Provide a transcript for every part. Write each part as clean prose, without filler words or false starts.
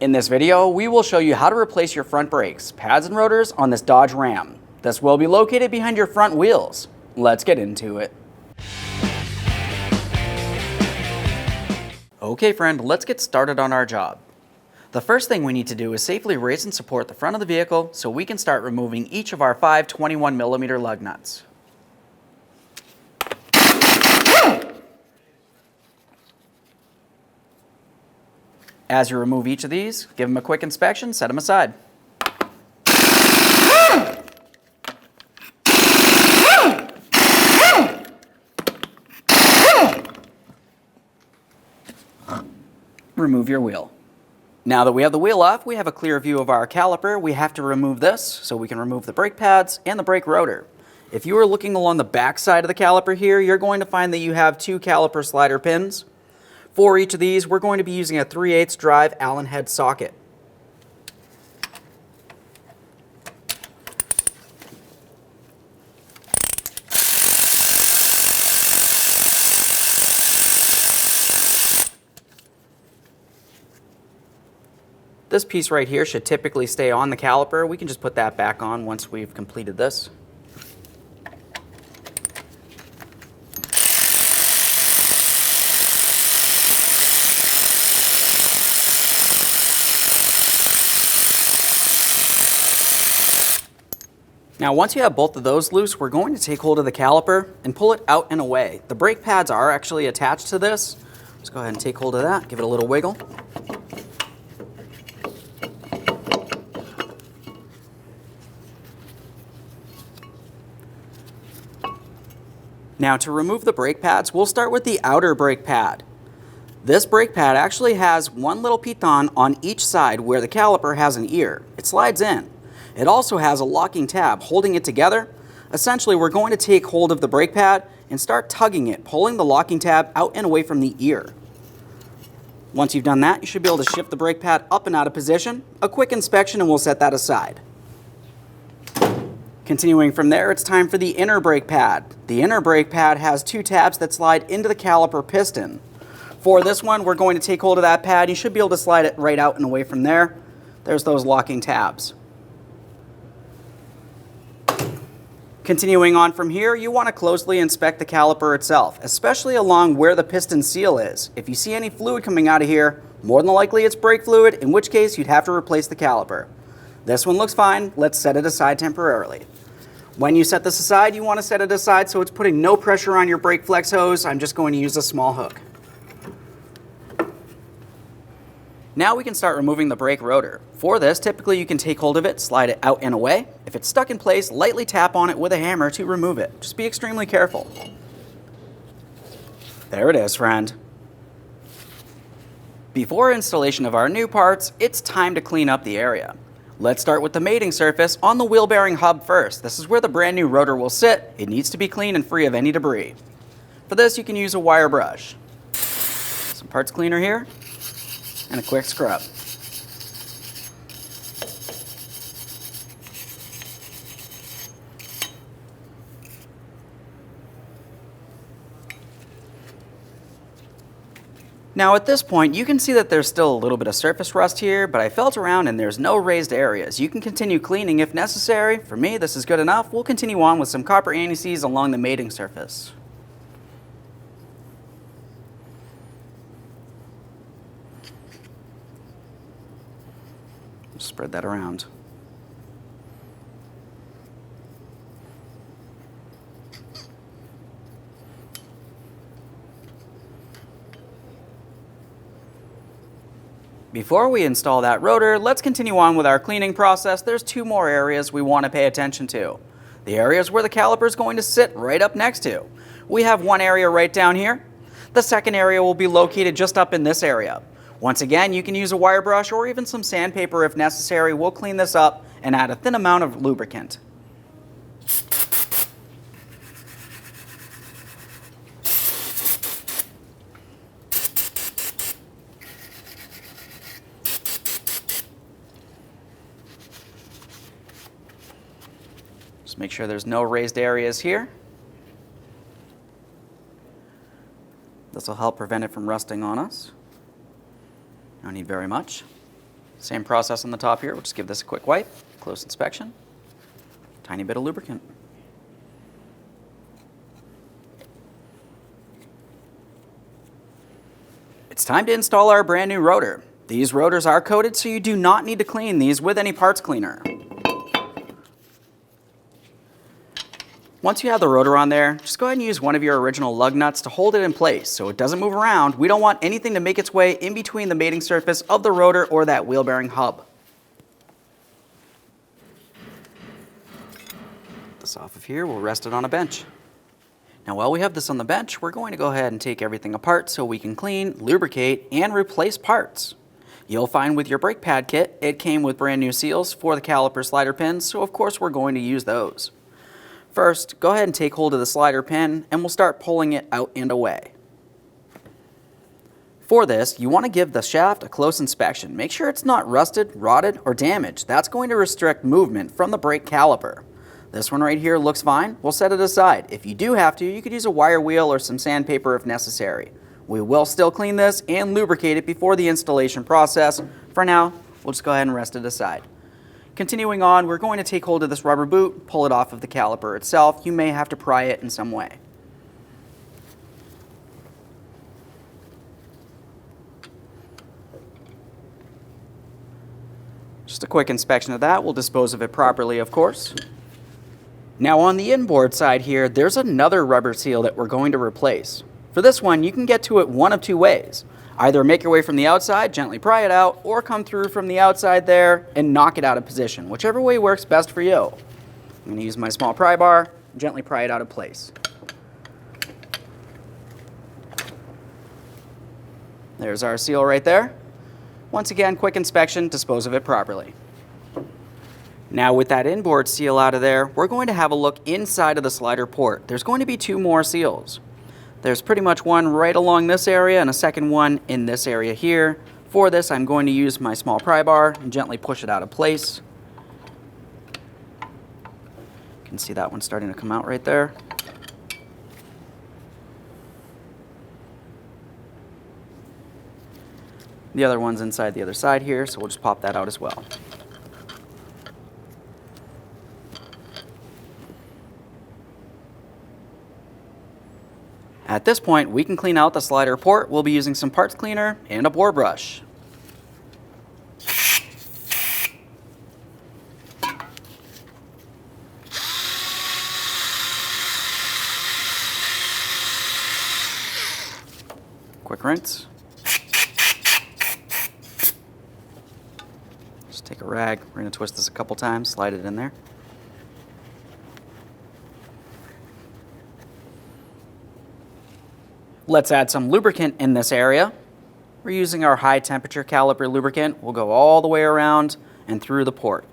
In this video, we will show you how to replace your front brakes, pads, and rotors on this Dodge Ram. This will be located behind your front wheels. Let's get into it. Okay friend, let's get started on our job. The first thing we need to do is safely raise and support the front of the vehicle so we can start removing each of our 5 21mm lug nuts. As you remove each of these, give them a quick inspection, set them aside. Remove your wheel. Now that we have the wheel off, we have a clear view of our caliper. We have to remove this so we can remove the brake pads and the brake rotor. If you are looking along the back side of the caliper here, you're going to find that you have 2 caliper slider pins. For each of these, we're going to be using a 3/8 drive Allen head socket. This piece right here should typically stay on the caliper. We can just put that back on once we've completed this. Now once you have both of those loose, we're going to take hold of the caliper and pull it out and away. The brake pads are actually attached to this. Let's go ahead and take hold of that, give it a little wiggle. Now to remove the brake pads, we'll start with the outer brake pad. This brake pad actually has one little piton on each side where the caliper has an ear. It slides in. It also has a locking tab holding it together. Essentially, we're going to take hold of the brake pad and start tugging it, pulling the locking tab out and away from the ear. Once you've done that, you should be able to shift the brake pad up and out of position. A quick inspection and we'll set that aside. Continuing from there, it's time for the inner brake pad. The inner brake pad has 2 tabs that slide into the caliper piston. For this one, we're going to take hold of that pad. You should be able to slide it right out and away from there. There's those locking tabs. Continuing on from here, you want to closely inspect the caliper itself, especially along where the piston seal is. If you see any fluid coming out of here, more than likely it's brake fluid, in which case you'd have to replace the caliper. This one looks fine. Let's set it aside temporarily. When you set this aside, you want to set it aside so it's putting no pressure on your brake flex hose. I'm just going to use a small hook. Now we can start removing the brake rotor. For this, typically you can take hold of it, slide it out and away. If it's stuck in place, lightly tap on it with a hammer to remove it. Just be extremely careful. There it is, friend. Before installation of our new parts, it's time to clean up the area. Let's start with the mating surface on the wheel bearing hub first. This is where the brand new rotor will sit. It needs to be clean and free of any debris. For this, you can use a wire brush. Some parts cleaner here, and a quick scrub. Now at this point, you can see that there's still a little bit of surface rust here, but I felt around and there's no raised areas. You can continue cleaning if necessary. For me, this is good enough. We'll continue on with some copper anti-seize along the mating surface. Spread that around. Before we install that rotor, let's continue on with our cleaning process. There's 2 more areas we want to pay attention to. The areas where the caliper is going to sit right up next to. We have one area right down here. The second area will be located just up in this area. Once again, you can use a wire brush or even some sandpaper if necessary. We'll clean this up and add a thin amount of lubricant. Just make sure there's no raised areas here. This will help prevent it from rusting on us. Don't need very much. Same process on the top here. We'll just give this a quick wipe, close inspection, tiny bit of lubricant. It's time to install our brand new rotor. These rotors are coated, so you do not need to clean these with any parts cleaner. Once you have the rotor on there, just go ahead and use one of your original lug nuts to hold it in place so it doesn't move around. We don't want anything to make its way in between the mating surface of the rotor or that wheel bearing hub. Get this off of here, we'll rest it on a bench. Now while we have this on the bench, we're going to go ahead and take everything apart so we can clean, lubricate, and replace parts. You'll find with your brake pad kit, it came with brand new seals for the caliper slider pins, so of course we're going to use those. First, go ahead and take hold of the slider pin and we'll start pulling it out and away. For this, you want to give the shaft a close inspection. Make sure it's not rusted, rotted, or damaged. That's going to restrict movement from the brake caliper. This one right here looks fine. We'll set it aside. If you do have to, you could use a wire wheel or some sandpaper if necessary. We will still clean this and lubricate it before the installation process. For now, we'll just go ahead and rest it aside. Continuing on, we're going to take hold of this rubber boot, pull it off of the caliper itself. You may have to pry it in some way. Just a quick inspection of that. We'll dispose of it properly, of course. Now on the inboard side here, there's another rubber seal that we're going to replace. For this one, you can get to it one of two ways. Either make your way from the outside, gently pry it out, or come through from the outside there and knock it out of position. Whichever way works best for you. I'm going to use my small pry bar, gently pry it out of place. There's our seal right there. Once again, quick inspection, dispose of it properly. Now with that inboard seal out of there, we're going to have a look inside of the slider port. There's going to be two more seals. There's pretty much one right along this area and a second one in this area here. For this, I'm going to use my small pry bar and gently push it out of place. You can see that one starting to come out right there. The other one's inside the other side here, so we'll just pop that out as well. At this point, we can clean out the slider port. We'll be using some parts cleaner and a bore brush. Quick rinse. Just take a rag. We're going to twist this a couple times, slide it in there. Let's add some lubricant in this area. We're using our high temperature caliper lubricant. We'll go all the way around and through the port.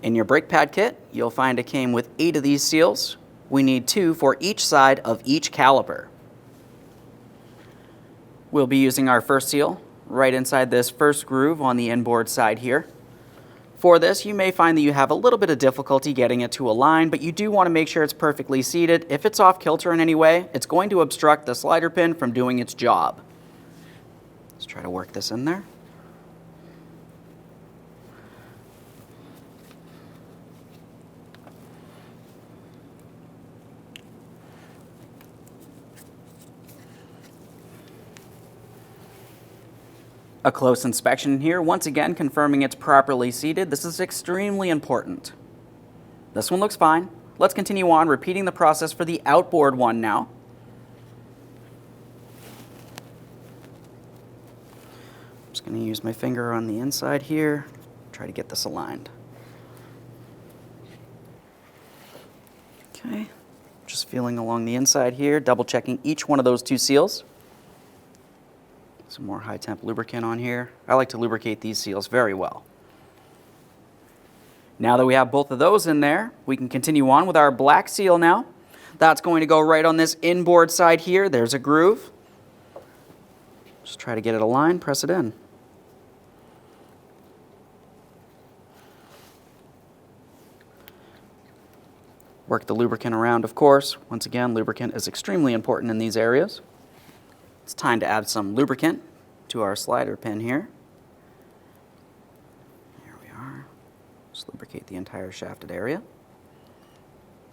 In your brake pad kit, you'll find it came with 8 of these seals. We need 2 for each side of each caliper. We'll be using our first seal right inside this first groove on the inboard side here. For this, you may find that you have a little bit of difficulty getting it to align, but you do want to make sure it's perfectly seated. If it's off kilter in any way, it's going to obstruct the slider pin from doing its job. Let's try to work this in there. A close inspection here, once again confirming it's properly seated. This is extremely important. This one looks fine. Let's continue on repeating the process for the outboard one now. I'm just going to use my finger on the inside here, try to get this aligned. Okay, just feeling along the inside here, double checking each one of those 2 seals. Some more high temp lubricant on here. I like to lubricate these seals very well. Now that we have both of those in there, we can continue on with our black seal now. That's going to go right on this inboard side here. There's a groove. Just try to get it aligned, press it in. Work the lubricant around, of course. Once again, lubricant is extremely important in these areas. It's time to add some lubricant to our slider pin here. Here we are. Just lubricate the entire shafted area.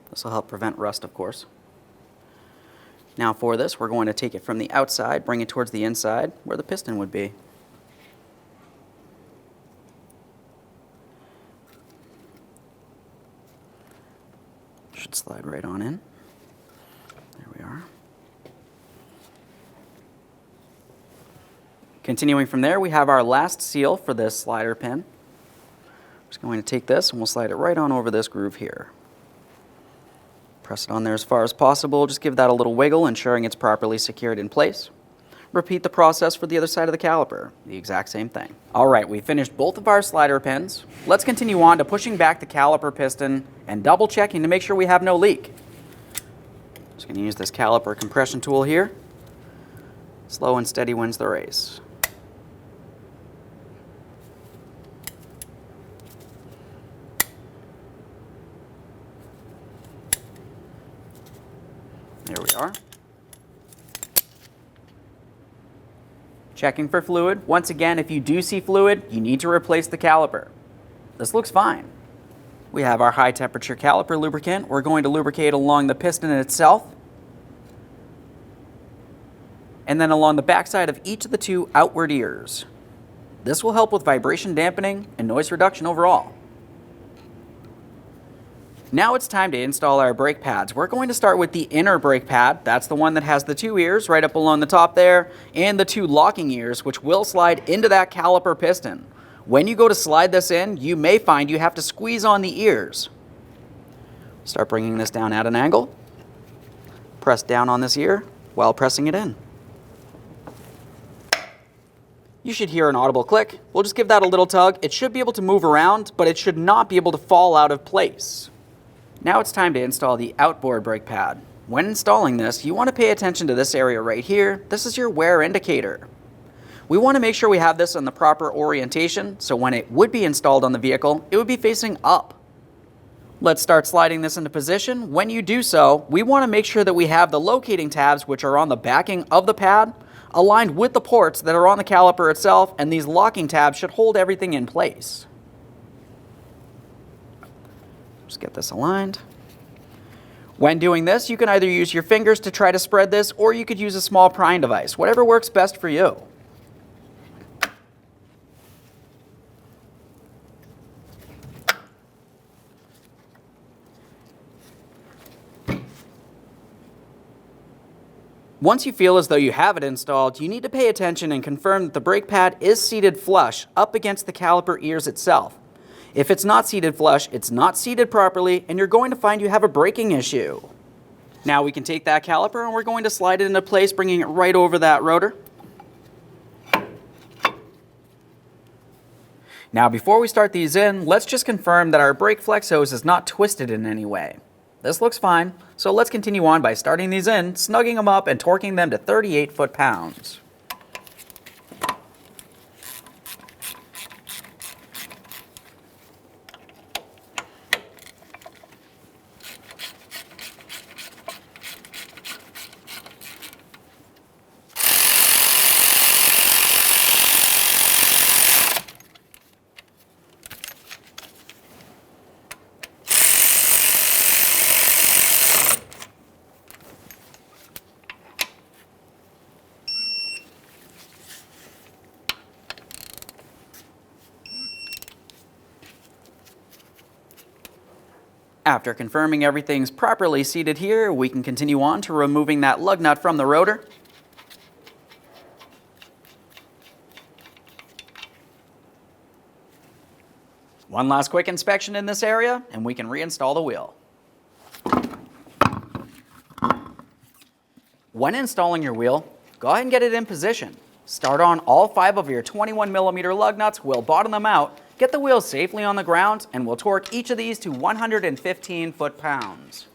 This will help prevent rust, of course. Now for this, we're going to take it from the outside, bring it towards the inside where the piston would be. Should slide right on in. There we are. Continuing from there, we have our last seal for this slider pin. I'm just going to take this and we'll slide it right on over this groove here. Press it on there as far as possible. Just give that a little wiggle, ensuring it's properly secured in place. Repeat the process for the other side of the caliper. The exact same thing. All right, we finished both of our slider pins. Let's continue on to pushing back the caliper piston and double checking to make sure we have no leak. Just going to use this caliper compression tool here. Slow and steady wins the race. There we are. Checking for fluid. Once again, if you do see fluid, you need to replace the caliper. This looks fine. We have our high temperature caliper lubricant. We're going to lubricate along the piston itself, and then along the backside of each of the two outward ears. This will help with vibration dampening and noise reduction overall. Now it's time to install our brake pads. We're going to start with the inner brake pad. That's the one that has the two ears right up along the top there, and the two locking ears, which will slide into that caliper piston. When you go to slide this in, you may find you have to squeeze on the ears. Start bringing this down at an angle. Press down on this ear while pressing it in. You should hear an audible click. We'll just give that a little tug. It should be able to move around, but it should not be able to fall out of place. Now it's time to install the outboard brake pad. When installing this, you want to pay attention to this area right here. This is your wear indicator. We want to make sure we have this in the proper orientation, so when it would be installed on the vehicle, it would be facing up. Let's start sliding this into position. When you do so, we want to make sure that we have the locating tabs, which are on the backing of the pad, aligned with the ports that are on the caliper itself, and these locking tabs should hold everything in place. Just get this aligned. When doing this, you can either use your fingers to try to spread this, or you could use a small prying device, whatever works best for you. Once you feel as though you have it installed, you need to pay attention and confirm that the brake pad is seated flush up against the caliper ears itself. If it's not seated flush, it's not seated properly, and you're going to find you have a braking issue. Now we can take that caliper and we're going to slide it into place, bringing it right over that rotor. Now before we start these in, let's just confirm that our brake flex hose is not twisted in any way. This looks fine, so let's continue on by starting these in, snugging them up and torquing them to 38 foot-pounds. After confirming everything's properly seated here, we can continue on to removing that lug nut from the rotor. One last quick inspection in this area, and we can reinstall the wheel. When installing your wheel, go ahead and get it in position. Start on all 5 of your 21mm lug nuts, we'll bottom them out, get the wheel safely on the ground, and we'll torque each of these to 115 foot-pounds.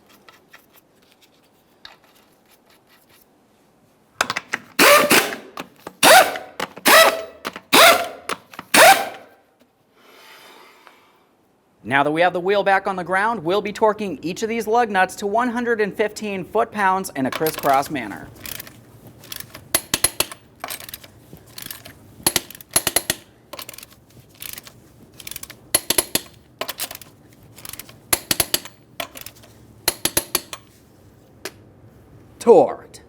Now that we have the wheel back on the ground, we'll be torquing each of these lug nuts to 115 foot-pounds in a crisscross manner. torqued.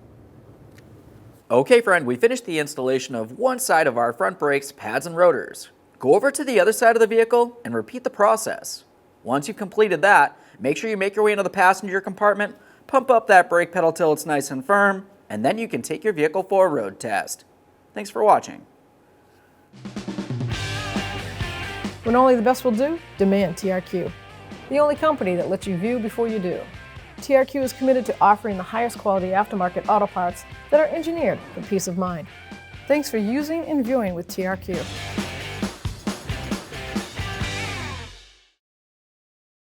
Okay friend, we finished the installation of one side of our front brakes, pads, and rotors. Go over to the other side of the vehicle and repeat the process. Once you've completed that, make sure you make your way into the passenger compartment, pump up that brake pedal till it's nice and firm, and then you can take your vehicle for a road test. Thanks for watching. When only the best will do, demand TRQ. The only company that lets you view before you do. TRQ is committed to offering the highest quality aftermarket auto parts that are engineered for peace of mind. Thanks for using and viewing with TRQ.